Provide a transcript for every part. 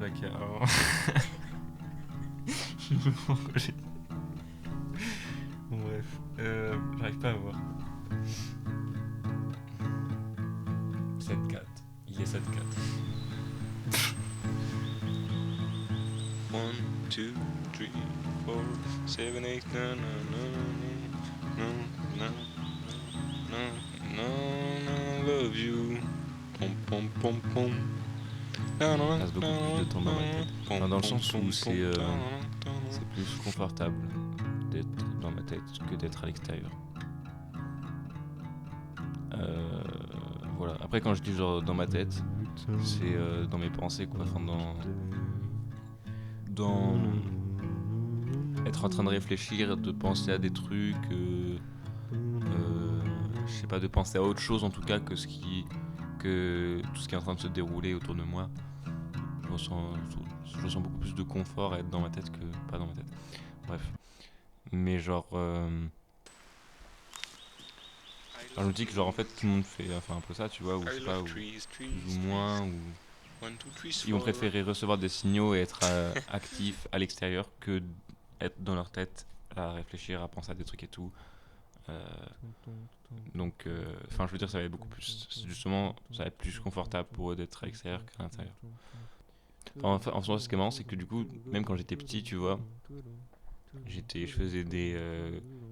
Ok, alors... Bon, bref, j'arrive pas à voir. 7-4. Il est 7-4. 1, 2, 3, 4, 7, 8, 9, 9, love you. Pom pom pom pom. Je passe beaucoup plus de temps dans ma tête. Enfin, dans le sens où c'est plus confortable d'être dans ma tête que d'être à l'extérieur. Voilà. Après, quand je dis genre dans ma tête, c'est dans mes pensées, quoi. Enfin, dans être en train de réfléchir, de penser à des trucs, je sais pas, de penser à autre chose en tout cas que tout ce qui est en train de se dérouler autour de moi. Je ressens beaucoup plus de confort à être dans ma tête que pas dans ma tête. Bref. Mais genre... je me dis que genre en fait tout le monde fait un peu ça, tu vois, ou je sais pas, ou plus ou moins, ou... Ils vont préférer recevoir des signaux et être actifs à l'extérieur que être dans leur tête à réfléchir, à penser à des trucs et tout. Donc, je veux dire, ça va être beaucoup plus... Justement, ça va être plus confortable pour eux d'être à l'extérieur qu'à l'intérieur. Enfin, en soi, ce qui est marrant, c'est que du coup, même quand j'étais petit, tu vois, je faisais des...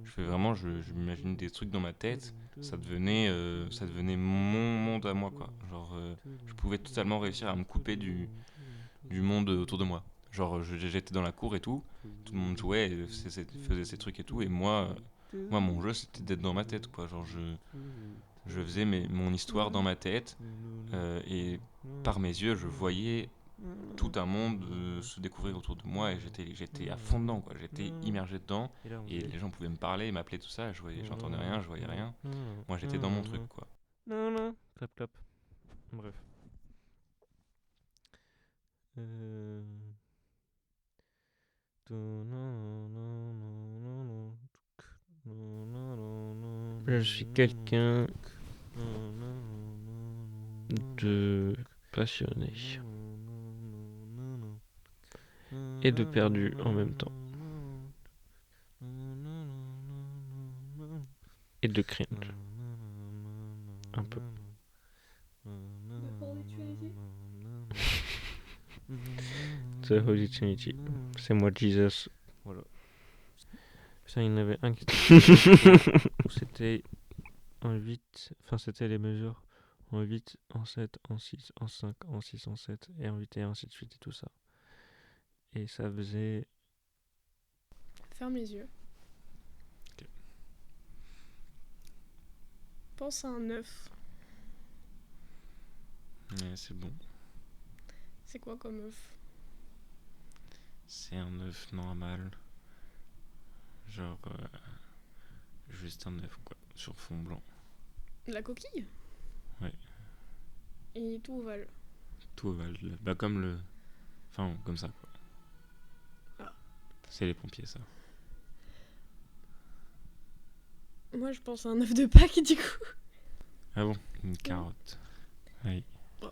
je m'imaginais des trucs dans ma tête, ça devenait mon monde à moi, quoi. Genre, je pouvais totalement réussir à me couper du monde autour de moi. Genre, j'étais dans la cour et tout le monde jouait, et faisait ses trucs et tout, et moi, mon jeu, c'était d'être dans ma tête, quoi. Genre, je faisais mon histoire dans ma tête, et par mes yeux, je voyais tout un monde se découvrir autour de moi, et j'étais à fond dedans, quoi. J'étais immergé dedans, et les gens pouvaient me parler, m'appeler, tout ça, j'entendais rien, je voyais rien. Moi, j'étais dans mon truc, quoi. Clap, clap. Bref. Je suis quelqu'un de passionné et de perdu en même temps. Et de cringe. Un peu. The Holy Trinity. C'est moi, Jesus. Voilà. Putain, il y en avait un qui c'était en 8. Enfin, c'était les mesures en 8, en 7, en 6, en 5, en 6, en 7, et en 8, et ainsi de suite, et tout ça. Et ça faisait... Ferme les yeux. Ok. Pense à un œuf. Ouais, c'est bon. C'est quoi comme œuf? C'est un œuf normal. Genre, juste un œuf, quoi, sur fond blanc. La coquille? Ouais. Et tout ovale. Tout ovale. Bah, comme le... Enfin, comme ça, quoi. Ah. C'est les pompiers, ça. Moi, je pense à un œuf de Pâques, du coup. Ah bon? Une carotte. Oui. Oh.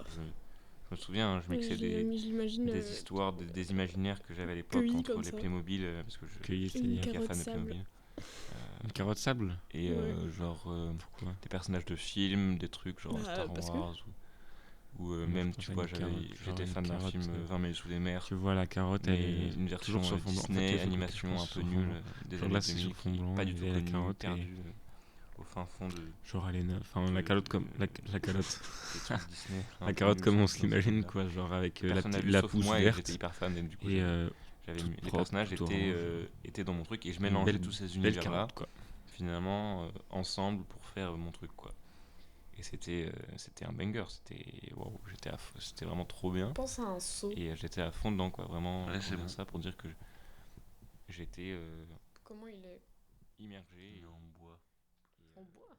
Je me souviens, hein, je mixais des histoires, des imaginaires que j'avais à l'époque entre les Playmobil, parce que Une carotte fan de sable. Playmobil. Une carotte sable? Et Ouais. pourquoi? Des personnages de films, des trucs genre Star Wars, ou même, tu vois, j'étais fan d'un film 20 000 sous les mers. Tu vois, la carotte, elle est une version toujours sur fond blanc. Disney, animation un peu nulle, des années 2000, fond blanc, pas du tout la connue, carotte perdue au fin fond de... Genre elle est neuve. Enfin, la carotte comme... La carotte. des trucs Disney. La carotte comme on se l'imagine, quoi. Genre avec la pousse verte. J'étais hyper fan, et du coup, Et les personnages étaient dans mon truc, et je mélangeais tous ces univers-là, finalement, ensemble pour faire mon truc, quoi. Et c'était un banger, c'était vraiment trop bien. Pense à un seau. Et j'étais à fond dedans, quoi, vraiment. Ouais, c'est bon. Ça pour dire que j'étais Comment il est? immergé en bois. En bois.